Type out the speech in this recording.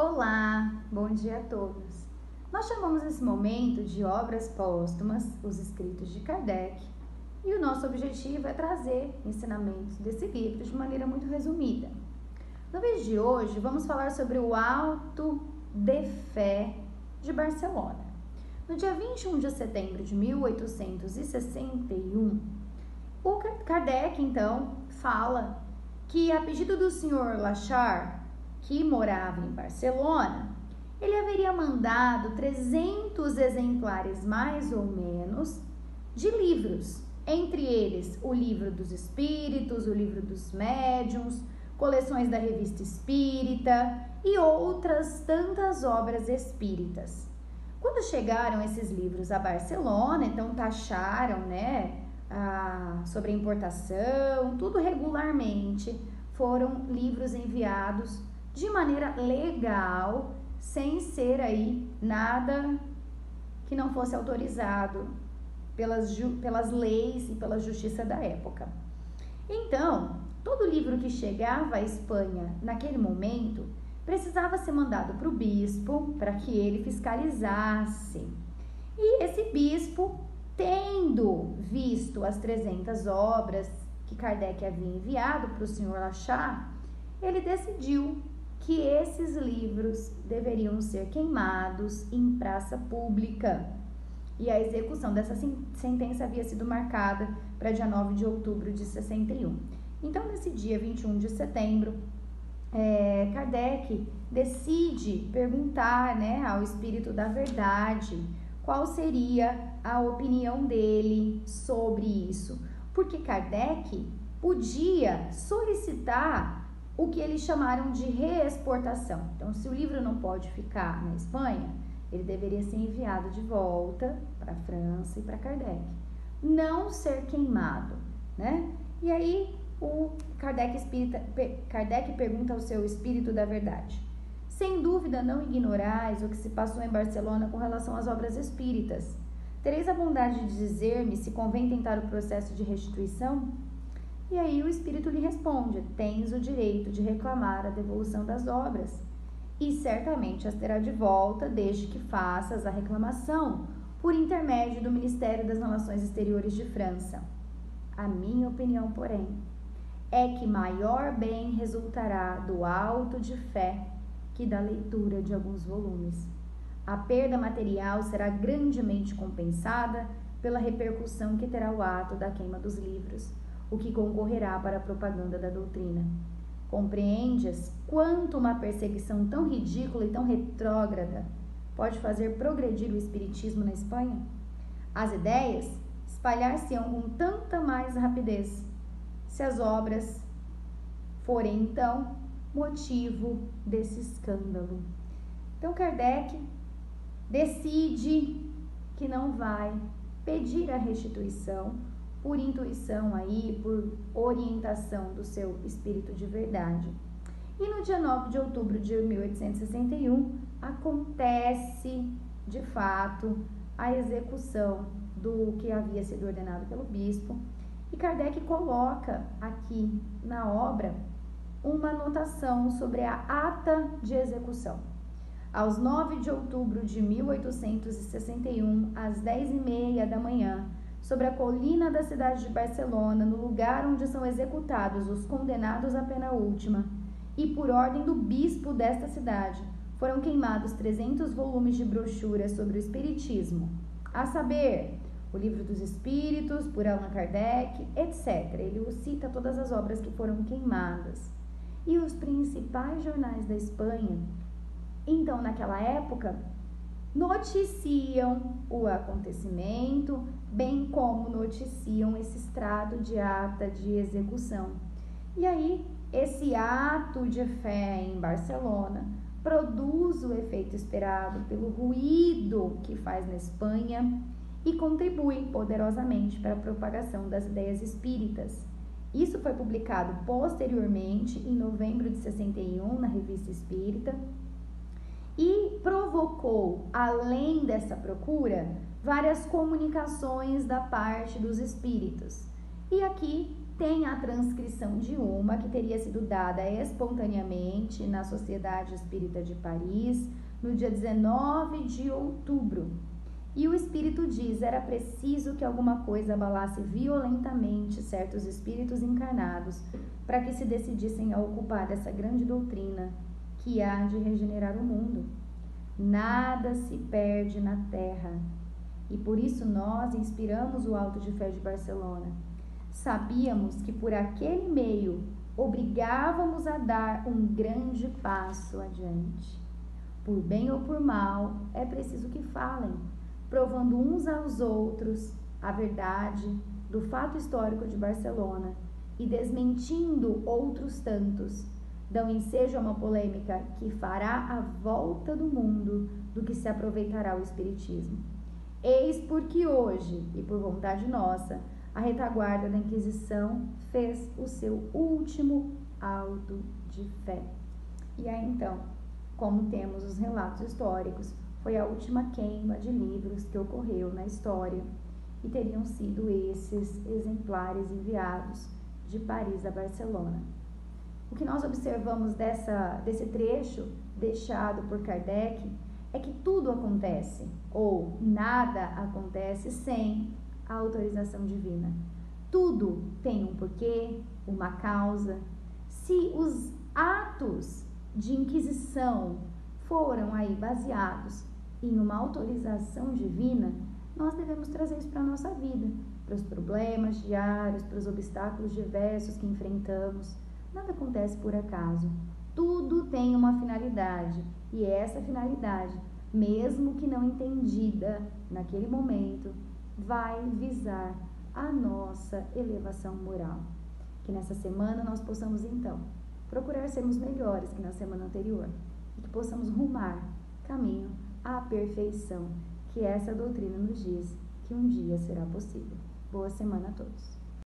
Olá, bom dia a todos. Nós chamamos esse momento de obras póstumas, os escritos de Kardec, e o nosso objetivo é trazer ensinamentos desse livro de maneira muito resumida. No vídeo de hoje, vamos falar sobre o Auto de Fé de Barcelona. No dia 21 de setembro de 1861, o Kardec, então, fala que, a pedido do Sr. Lachar, que morava em Barcelona, ele haveria mandado 300 exemplares, mais ou menos, de livros, entre eles o Livro dos Espíritos, o Livro dos Médiuns, coleções da Revista Espírita e outras tantas obras espíritas. Quando chegaram esses livros a Barcelona, então taxaram, sobre a importação, tudo regularmente, foram livros enviados de maneira legal, sem ser aí nada que não fosse autorizado pelas leis e pela justiça da época. Então, todo livro que chegava à Espanha naquele momento precisava ser mandado para o bispo para que ele fiscalizasse. E esse bispo, tendo visto as 300 obras que Kardec havia enviado para o Sr. Lachar, ele decidiu que esses livros deveriam ser queimados em praça pública. E a execução dessa sentença havia sido marcada para dia 9 de outubro de 61. Então, nesse dia 21 de setembro, Kardec decide perguntar, ao Espírito da Verdade qual seria a opinião dele sobre isso. Porque Kardec podia solicitar o que eles chamaram de reexportação. Então, se o livro não pode ficar na Espanha, ele deveria ser enviado de volta para a França e para Kardec. Não ser queimado, E aí, o Kardec pergunta ao seu Espírito da Verdade: sem dúvida não ignorais o que se passou em Barcelona com relação às obras espíritas. Tereis a bondade de dizer-me se convém tentar o processo de restituição? E aí o Espírito lhe responde: tens o direito de reclamar a devolução das obras, e certamente as terá de volta, desde que faças a reclamação por intermédio do Ministério das Relações Exteriores de França. A minha opinião, porém, é que maior bem resultará do auto de fé que da leitura de alguns volumes. A perda material será grandemente compensada pela repercussão que terá o ato da queima dos livros, o que concorrerá para a propaganda da doutrina. Compreendes quanto uma perseguição tão ridícula e tão retrógrada pode fazer progredir o espiritismo na Espanha? As ideias espalhar-se-ão com tanta mais rapidez, se as obras forem, então, motivo desse escândalo. Então, Kardec decide que não vai pedir a restituição por intuição aí, por orientação do seu Espírito de Verdade. E no dia 9 de outubro de 1861, acontece, de fato, a execução do que havia sido ordenado pelo bispo, e Kardec coloca aqui na obra uma anotação sobre a ata de execução. Aos 9 de outubro de 1861, às 10h30 da manhã, sobre a colina da cidade de Barcelona, no lugar onde são executados os condenados à pena última, e por ordem do bispo desta cidade, foram queimados 300 volumes de brochuras sobre o espiritismo, a saber, o Livro dos Espíritos, por Allan Kardec, etc. Ele cita todas as obras que foram queimadas. E os principais jornais da Espanha, então, naquela época, noticiam o acontecimento, bem como noticiam esse extrato de ata de execução. E aí, esse ato de fé em Barcelona produz o efeito esperado pelo ruído que faz na Espanha e contribui poderosamente para a propagação das ideias espíritas. Isso foi publicado posteriormente, em novembro de 61, na Revista Espírita, e provocou, além dessa procura, várias comunicações da parte dos espíritos. E aqui tem a transcrição de uma que teria sido dada espontaneamente na Sociedade Espírita de Paris, no dia 19 de outubro. E o espírito diz: era preciso que alguma coisa abalasse violentamente certos espíritos encarnados para que se decidissem a ocupar essa grande doutrina que há de regenerar o mundo. Nada se perde na terra. E por isso nós inspiramos o Auto de Fé de Barcelona. Sabíamos que por aquele meio obrigávamos a dar um grande passo adiante. Por bem ou por mal, é preciso que falem, provando uns aos outros a verdade do fato histórico de Barcelona e desmentindo outros tantos, dão ensejo a uma polêmica que fará a volta do mundo do que se aproveitará o Espiritismo. Eis porque hoje, e por vontade nossa, a retaguarda da Inquisição fez o seu último auto de fé. E aí então, como temos os relatos históricos, foi a última queima de livros que ocorreu na história e teriam sido esses exemplares enviados de Paris a Barcelona. O que nós observamos desse trecho deixado por Kardec é que tudo acontece, ou nada acontece sem a autorização divina. Tudo tem um porquê, uma causa. Se os atos de inquisição foram aí baseados em uma autorização divina, nós devemos trazer isso para a nossa vida, para os problemas diários, para os obstáculos diversos que enfrentamos. Nada acontece por acaso. Tudo tem uma finalidade, e essa finalidade, mesmo que não entendida naquele momento, vai visar a nossa elevação moral. Que nessa semana nós possamos, então, procurar sermos melhores que na semana anterior e que possamos rumar caminho à perfeição, que essa doutrina nos diz que um dia será possível. Boa semana a todos.